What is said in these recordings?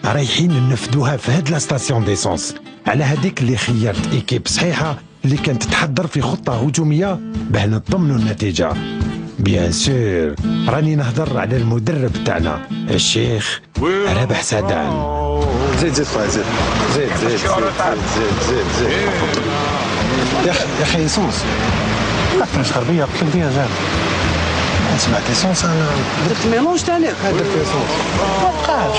رايحين ننفذوها في هاد لاستاسيون ديسونس، على هذيك اللي خيرت ايكيب صحيحه اللي كانت تحضر في خطه هجوميه باه نضمنوا النتيجه. بيان سور راني نهضر على المدرب تاعنا الشيخ رابح سعدان. زيد زيد زيد زيد زيد زيد زيد يا اخي ايسونس عرفت غربيه قلت لك فيها زاد سمعت ايسونس انا درت ميلونج تاعك درت ايسونس ما بقاش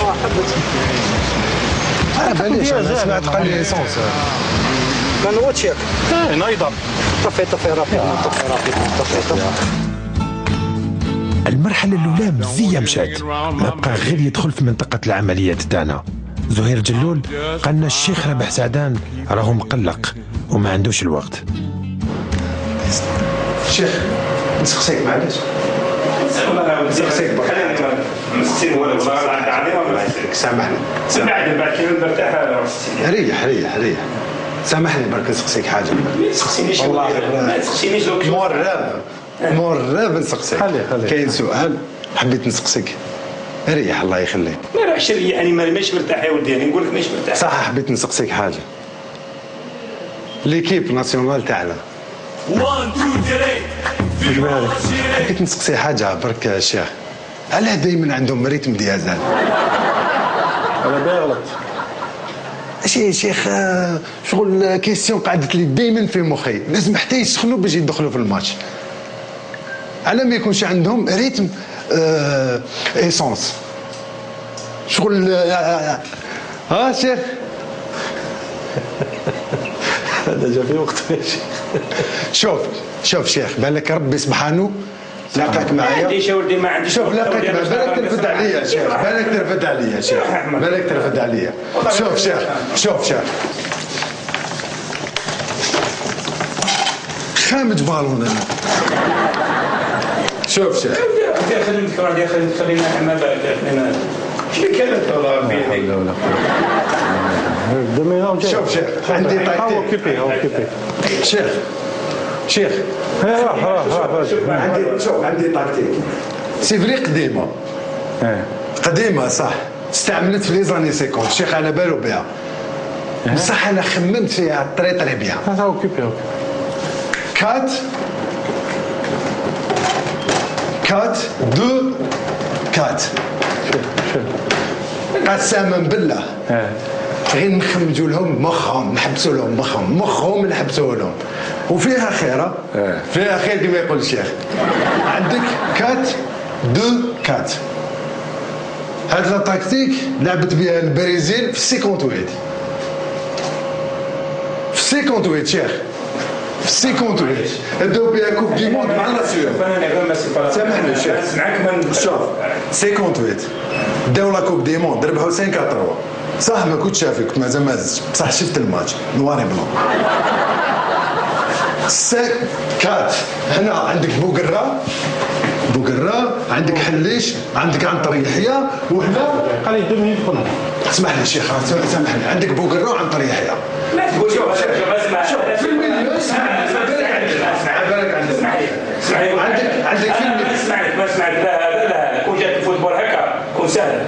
باليش انا سمعت قال لي ايسونس كان هو تشيك ايضا طفي رابيد طفي المرحلة الأولى مزية مشات، ما بقى غير يدخل في منطقة العمليات تاعنا. زهير جلول قالنا الشيخ رابح سعدان راهو مقلق وما عندوش الوقت. شيخ نسقسيك معليش نسقسيك سامحني ريح سامحني برك نسقسيك حاجة والله ما تسقسينيش مرة نسقسيك كاين سؤال حبيت نسقسيك ريح الله يخليك ما راحش يعني مانيش مرتاح يا ولدي نقول لك مانيش مرتاح صح حبيت نسقسيك حاجة ليكيب ناسيونال تاعنا حبيت نسقسي حاجة برك يا شيخ علاه دايما عندهم ريتم ديازال انا باغلط يا شيخ شغل كيستيون قعدت لي دايما في مخي لازم حتى يسخنوا باش يدخلوا في الماتش على ما يكونش عندهم ريتم ايسونس شغل شيخ هذا جا في وقت يا شيخ شوف شيخ بالك ربي سبحانه لاقاك معايا ما عنديش يا ولدي ما عنديش شوف لاقاك بالك ترفد عليا شيخ بالك ترفد عليا شوف شيخ خامج بالون انا شوف شيخ خلينا ما بالك شنو كانت شوف شيخ عندي اوكيبي شيخ عندي تاكتيك سي فري قديمه صح استعملت في لي زاني 50 الشيخ على بالو بها بصح انا خممت فيها طري بيان اوكيبي 4 2 4 قسما بالله غير نخمجوا لهم مخهم نحبسوا لهم مخهم نحبسوا لهم وفيها خير فيها خير كما يقول الشيخ عندك 4 2 4 هاد لا تاكتيك لعبت بها البرازيل في 58 شيخ في 58 داو بها كوب دي موند مع ناسيون سامحني شيخ شوف 58 داو لا كوب دي موند ربحوا 5-3 صح ما كنتش شافي كنت مازال ما زدتش بصح شفت الماتش نواري بلون 4 هنا عندك بوقرة عندك حليش عندك عنتر يحيى وهنا قال يدمني يدخل اسمح لي شيخ سامحني عندك بوقرة وعنتر يحيى لا تقول شوف في الميليو اسمعني عندك في الميليو ما سمعت لا كون جات الفوتبول هكا كون سهل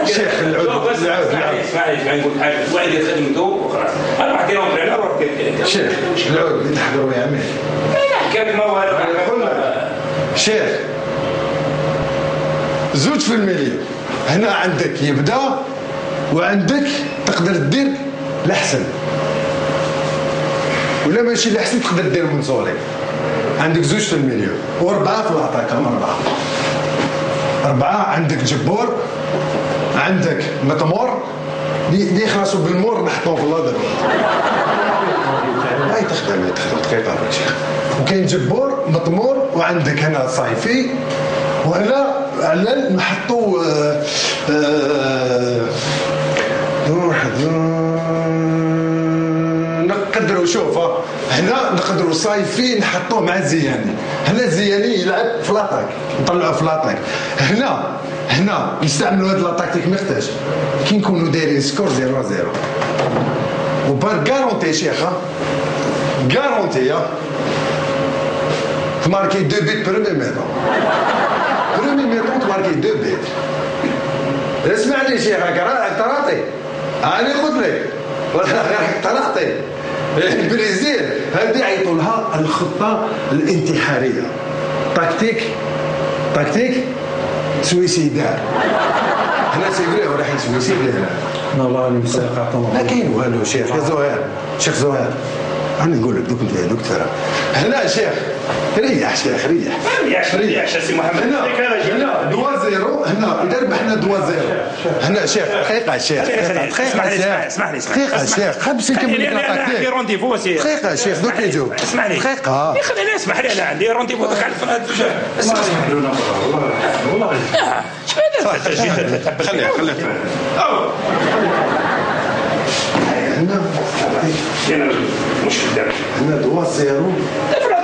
شيخ العود اسمعني نقول حاجه واحد يدير خدمته وخلاص انا واحد يوم طلعنا روح شيخ العود اللي تحضروا يا عمي كيف ما هو شيخ زوج في الميليو هنا عندك يبدا وعندك تقدر تدير الاحسن ولا ماشي الاحسن تقدر دير منصوري عندك زوج في الميليو واربعه في الاتاك اربعه عندك جبور عندك مطمور اللي يخلصوا بالمور نحطوه في اللادر هاي تخدم دقيقه يا شيخ وكاين جبور مطمور وعندك هنا صيفي وهنا علل نحطوا نقدروا شوف هنا نقدروا صايفين نحطوه مع الزياني هنا الزياني يلعب في لاطاك نطلعوا في لاطاك هنا نستعملوا هذا لاطاكتيك مختاج كي نكونوا دايرين سكور 0-0 وبار غارونتي شيخه غارونتي ماركي 2 بيت برومي ميطون تماركي 2 بيت اسمعني شيخ راك طراطي انا قلت لك والله راك طراطي. البرازيل هذه يعيطوا لها الخطه الانتحاريه، تكتيك سويسيدار. هنا سيقولوا راح يسويسيد هنا. والله انا مساق عطونا ما كاين والو شيخ يا زهير، شيخ زهير انا نقول لك دوك انت دكتور هنا شيخ ريح شيخ ريح سي محمد. هنا دوا زيرو، هنا اذا ربحنا دوا زيرو هنا شيخ دقيقه شيخ اسمح لي دقيقه شيخ خمسه كمل انا عندي رونديفو دقيقه شيخ دوك يجوا اسمعني دقيقه خليني اسمح لي انا عندي رونديفو دوك على الفراد. اسمح والله خليها هنا مشكل دابا هنا دوا زيرو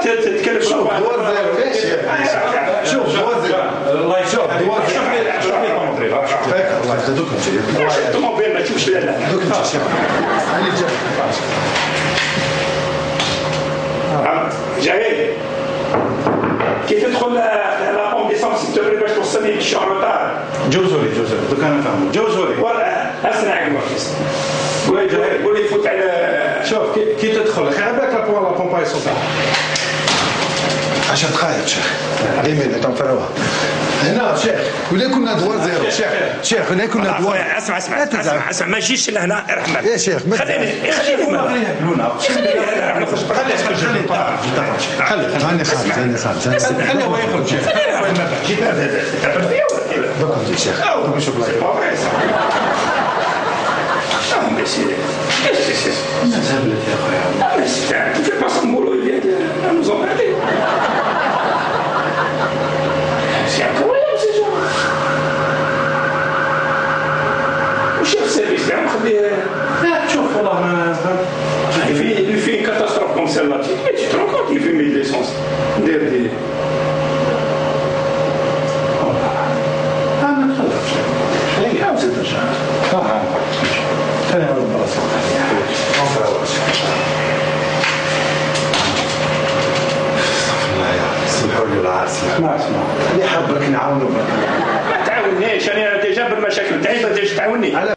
تتكلم شوف دوا زيرو ايش شوف دوا زيرو الله يشوف شوف لي طوموبيل الله يخليك الطوموبيل ما تشوفش لا دوك انت شيخ انا جاي كي تدخل لابون ديسونس تبري باش توصلني للشهر جوزولي دوك انا فاهم جوزولي اسرع المركز قول لي فوت على شوف كي تدخل خير بالك لا كومبايسون تاعها 10 دقائق شيخ ديما تنفروها هنا شيخ ولا كنا دوا زيرو شيخ ولا كنا دوا اسمع ما تجيش لهنا ارحم يا شيخ خليني خليني خليه هو يخرج شيخ دوك انت شيخ دوك نشوف لايك زبلت يا خويا في باس نقولوا اللي نظام هذه وشيخ سيرفيس تاعو خليه شوف والله ما في كاتاستروف كوم سيلا تي تروكونتي في ميل ليسونس ندير دي ما تخلفش خليه عاوز ترجع ثاني على البلاصه سمحوا لي العار اسمع اللي حابك نعاونوا ما تعاونيش انا ديجا بالمشاكل تاعي ما تجيش تعاوني.